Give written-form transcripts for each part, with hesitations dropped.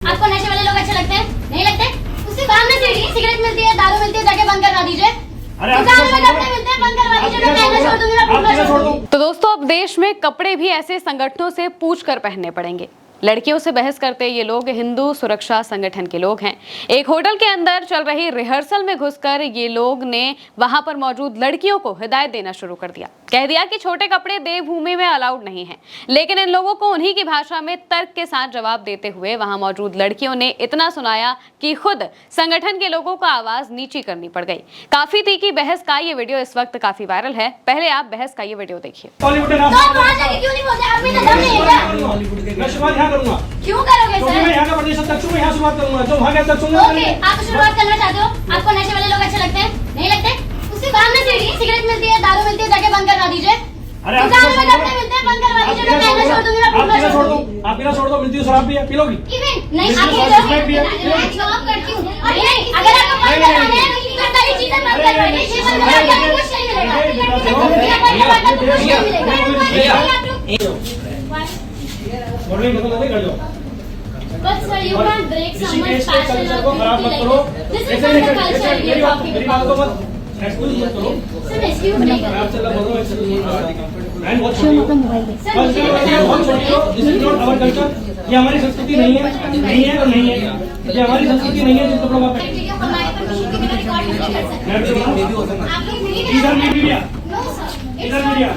आपको नशे वाले लोग अच्छे लगते हैं? नहीं लगते? उसके सामने सिगरेट मिलती है, दारू मिलती है, जाके बंद करवा दीजिए। तो दोस्तों अब देश में कपड़े भी ऐसे संगठनों से पूछ कर पहनने पड़ेंगे। लड़कियों से बहस करते ये लोग हिंदू सुरक्षा संगठन के लोग हैं। एक होटल के अंदर चल रही रिहर्सल में घुसकर ये लोग ने वहां पर मौजूद लड़कियों को हिदायत देना शुरू कर दिया। कह दिया कि छोटे कपड़े देवभूमि में अलाउड नहीं है। लेकिन इन लोगों को उन्हीं की भाषा में तर्क के साथ जवाब देते हुए वहां मौजूद लड़कियों ने इतना सुनाया कि खुद संगठन के लोगों को आवाज नीची करनी पड़ गई। काफी तीखी बहस का ये वीडियो इस वक्त काफी वायरल है। पहले आप बहस का ये वीडियो देखिए। क्यों करोगे सर? मैं यहाँ का प्रदेश अध्यक्ष हूँ, मैं यहाँ शुरुआत करूँगा। जो वहाँ के अध्यक्ष होंगे आप शुरुआत करना चाहते हो? आपको नशे वाले लोग अच्छे लगते हैं? नहीं लगते? उसके सामने सिगरेट मिलती है, दारू मिलती है, जाके बंद करवा दीजिए। दुकान में कपड़े मिलते हैं, बंद करवा दीजिए। मैं पहले छोड़ दूंगी, आप पीना छोड़ दो, आप पीना छोड़ दो। मिलती है शराब भी है, पी लोगी? नहीं, आप जॉब करती हूँ। नहीं, अगर आपको बंद करवाना है तो सारी चीजें बंद करवाइए। कुछ नहीं मिलेगा। But sir, you can't break someone's passion or beauty like this. This is not the culture we are talking about. Sir, excuse me. This is not our culture. ये हमारी संस्कृति नहीं है, नहीं है और नहीं है। ये हमारी संस्कृति नहीं है जिस कपड़ों का हमारी परमिशन के बिना रिकॉर्ड नहीं कर सकते। आप लोग इधर मीडिया, नो सर, इधर मीडिया,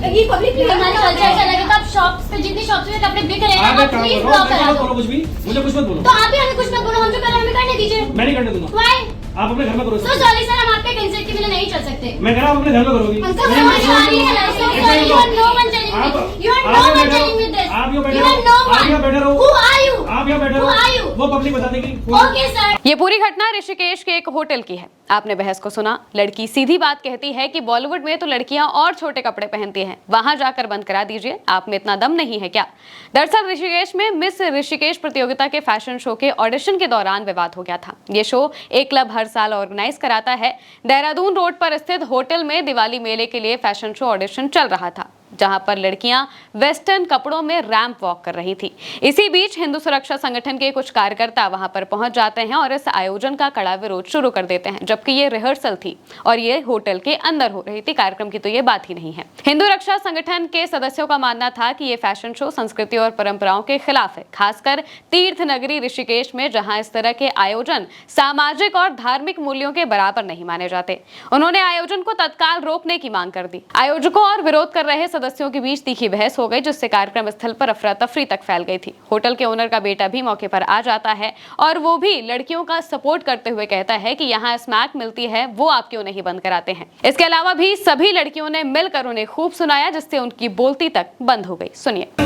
ये पब्लिक हमारे कल्चर से अलग है। तो आप शॉप्स पे जितनी शॉप्स में कपड़े बिक रहे हैं आप प्लीज ब्लॉक करा दो। कुछ भी मुझे कुछ मत बोलो। तो आप भी हमें कुछ मत बोलो, हम जो कर रहे हैं हमें करने दीजिए। मैं नहीं करने दूंगा। व्हाई? आप अपने घर में करो। सो सॉरी सर, हम आपके कंसेंट के बिना नहीं चल सकते। मैं कह रहा हूँ अपने घर में करोगी। अंकल समझ आ रही है ना? So sorry, you are no one telling me. You are no one telling me this. आप यहाँ बैठे यू रहो। Are no one. आप यहाँ बैठे रहो। Who are you? आप यहाँ बैठे रहो। Who are you? वो पब्लिक बता देगी। Okay sir. ये पूरी घटना ऋषिकेश के एक होटल की है। आपने बहस को सुना। लड़की सीधी बात कहती है कि बॉलीवुड में तो लड़कियां और छोटे कपड़े पहनती हैं, वहां जाकर बंद करा दीजिए। आप में इतना दम नहीं है क्या? दरअसल ऋषिकेश में मिस ऋषिकेश प्रतियोगिता के फैशन शो के ऑडिशन के दौरान विवाद हो गया था। ये शो एक क्लब हर साल ऑर्गेनाइज कराता है। देहरादून रोड पर स्थित होटल में दिवाली मेले के लिए फैशन शो ऑडिशन चल रहा था, जहां पर लड़कियां वेस्टर्न कपड़ों में रैंप वॉक कर रही थी। इसी बीच हिंदू सुरक्षा संगठन के कुछ कार्यकर्ता वहां पर पहुंच जाते हैं और इस आयोजन का कड़ा विरोध शुरू कर देते हैं, जबकि ये रिहर्सल थी और ये होटल के अंदर हो रही थी। कार्यक्रम की तो ये बात ही नहीं है। हिंदू रक्षा संगठन के सदस्यों का मानना था कि ये फैशन शो संस्कृति और परंपराओं के खिलाफ है, खासकर तीर्थ नगरी ऋषिकेश में, जहाँ इस तरह के आयोजन सामाजिक और धार्मिक मूल्यों के बराबर नहीं माने जाते। उन्होंने आयोजन को तत्काल रोकने की मांग कर दी। आयोजकों और विरोध कर रहे सदस्यों के बीच तीखी बहस हो गई, जिससे कार्यक्रम स्थल पर अफरा तफरी तक फैल गई थी। होटल के ओनर का बेटा भी मौके पर आ जाता है और वो भी लड़कियों का सपोर्ट करते हुए कहता है कि यहाँ स्मैक मिलती है, वो आप क्यों नहीं बंद कराते हैं। इसके अलावा भी सभी लड़कियों ने मिलकर उन्हें खूब सुनाया, जिससे उनकी बोलती तक बंद हो गई। सुनिए। आप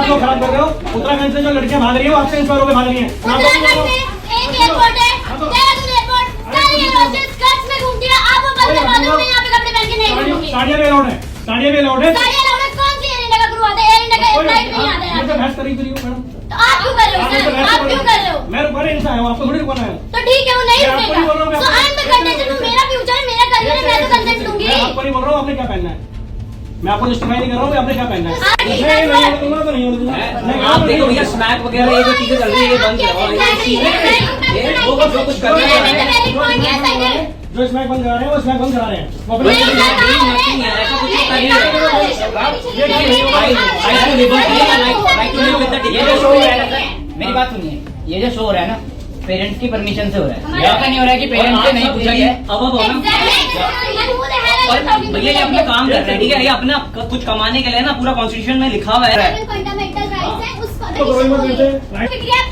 लोग खराब कर रहे हो। उत्तराखंड से जो लड़कियां भाग रही है वो आपसे इंस्पायर होकर भाग रही है। उत्तराखंड में एक एयरपोर्ट है, देहरादून एयरपोर्ट, सारी एयरपोर्ट कच्छ में घूमती है। आप वो बंद करवा दो, मैं यहाँ पे कपड़े पहन के नहीं घूमूंगी। साड़ियाँ भी अलाउड है, साड़ियाँ भी अलाउड है। साड़ियाँ अलाउड है? कौन सी एयर इंडिया का क्रू आता है? एयर इंडिया का फ्लाइट नहीं आता है। मैं बहस करी तो मैडम। तो आप क्यों कर रहे हो सर? आप क्यों कर रहे हो? मैं रुकवाने इंसान हूँ, आपको थोड़ी रुकवाना है। तो ठीक है, वो नहीं रुकेगा। सो आई एम द कंटेंट, मेरा फ्यूचर है, मेरा करियर है, मैं तो कंटेंट लूंगी। मैं आपको नहीं बोल रहा हूँ आपने क्या पहनना है। मैं आपको जस्टिफाई नहीं कर रहा हूँ आपने क्या पहनना है। आप देखो भैया स्मैक वगैरह ये जो चीजें चल रही है ये बंद करो। ये वो जो कुछ कर रहे हैं, जो स्मैक बंद करा रहे हैं वो स्मैक बंद करा रहे हैं। मेरी बात सुनिए, ये जो शो हो रहा है ना पेरेंट्स की परमिशन से हो रहा है, ऐसा नहीं हो रहा है कि पेरेंट्स से नहीं पूछा गया। और भैया ये अपना काम कर रहे हैं, ठीक है, ये अपना कुछ कमाने के लिए ना पूरा कॉन्स्टिट्यूशन में लिखा हुआ है।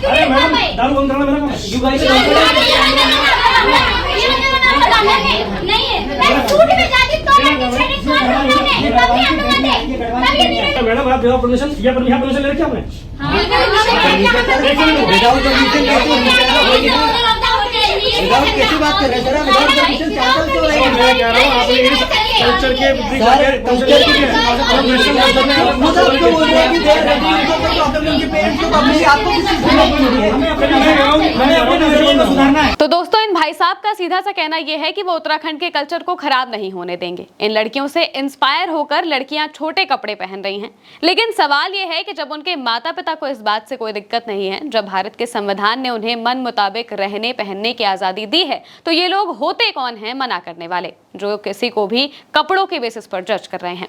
अरे मैडम दारू बंद करना मेरा काम है। मैडम आप बिना परमिशन यहाँ परमिशन ले रखी आपने? कैसी बात कर रहे हैं सर? कल्चर के होगी उनके पेरेंट्स को, पब्लिक आपको किस चीज की प्रॉब्लम हो रही है? हमें अपने नजरिए को सुधारना है। तो दोस्तों, इन भाई साहब का सीधा सा कहना यह है कि वो उत्तराखंड के कल्चर को खराब नहीं होने देंगे। इन लड़कियों से इंस्पायर होकर लड़कियां छोटे कपड़े पहन रही हैं। लेकिन सवाल यह है कि जब उनके माता पिता को इस बात से कोई दिक्कत नहीं है, जब भारत के संविधान ने उन्हें मन मुताबिक रहने पहनने की आजादी दी है, तो ये लोग होते कौन हैं मना करने वाले, जो किसी को भी कपड़ों के बेसिस पर जज कर रहे हैं।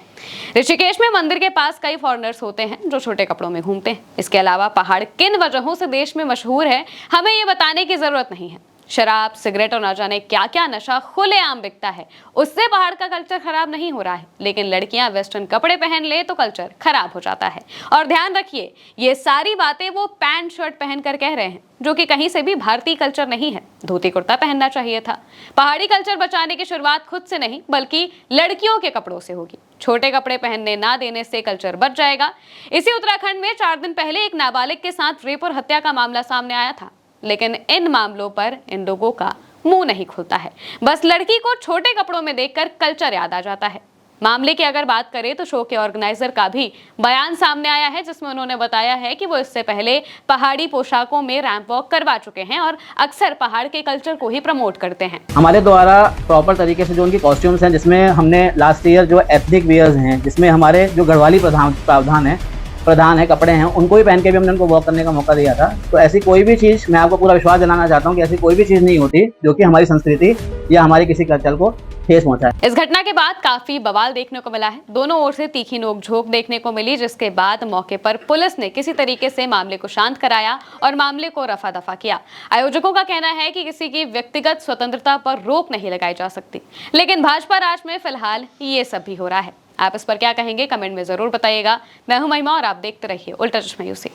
ऋषिकेश में मंदिर के पास कई फॉरेनर्स होते हैं जो छोटे कपड़ों में घूमते हैं। इसके अलावा पहाड़ किन वजहों से देश में मशहूर है, हमें ये बताने की जरूरत नहीं है। शराब, सिगरेट और न जाने क्या क्या नशा खुलेआम बिकता है, उससे पहाड़ का कल्चर खराब नहीं हो रहा है। लेकिन लड़कियां वेस्टर्न कपड़े पहन ले तो कल्चर खराब हो जाता है। और ध्यान रखिए, ये सारी बातें वो पैंट शर्ट पहनकर कह रहे हैं, जो कि कहीं से भी भारतीय कल्चर नहीं है। धोती कुर्ता पहनना चाहिए था। पहाड़ी कल्चर बचाने की शुरुआत खुद से नहीं, बल्कि लड़कियों के कपड़ों से होगी। छोटे कपड़े पहनने ना देने से कल्चर बच जाएगा। इसी उत्तराखंड में 4 दिन पहले एक नाबालिग के साथ रेप और हत्या का मामला सामने आया था। लेकिन इन मामलों पर इन लोगों का मुंह नहीं खुलता है। बस लड़की को छोटे कपड़ों में देखकर कल्चर याद आ जाता है। मामले की अगर बात करें तो शो के ऑर्गेनाइजर का भी बयान सामने आया है, जिसमें उन्होंने बताया है कि वो इससे पहले पहाड़ी पोशाकों में रैंप वॉक करवा चुके हैं और अक्सर पहाड़ के कल्चर को ही प्रमोट करते हैं। हमारे द्वारा प्रॉपर तरीके से जो उनकी कॉस्ट्यूम्स हैं, जिसमें हमने लास्ट ईयर जो एथनिक वियर्स हैं, जिसमें हमारे जो गढ़वाली प्रधान है कपड़े हैं, उनको भी पहन के भी हमने उनको वॉक करने का मौका दिया था। तो ऐसी कोई भी चीज़, मैं आपको पूरा विश्वास दिलाना चाहता हूँ कि ऐसी कोई भी चीज़ नहीं होती जो कि हमारी संस्कृति या हमारे किसी कल्चर को ठेस पहुंचाए। इस घटना के बाद काफी बवाल देखने को मिला है। दोनों ओर से तीखी नोकझोंक देखने को मिली, जिसके बाद मौके पर पुलिस ने किसी तरीके से मामले को शांत कराया और मामले को रफा दफा किया। आयोजकों का कहना है कि किसी की व्यक्तिगत स्वतंत्रता पर रोक नहीं लगाई जा सकती, लेकिन भाजपा राज में फिलहाल ये सब भी हो रहा है। आप इस पर क्या कहेंगे, कमेंट में जरूर बताइएगा। मैं हूं महिमा और आप देखते रहिए उल्टा चश्मा यूसी।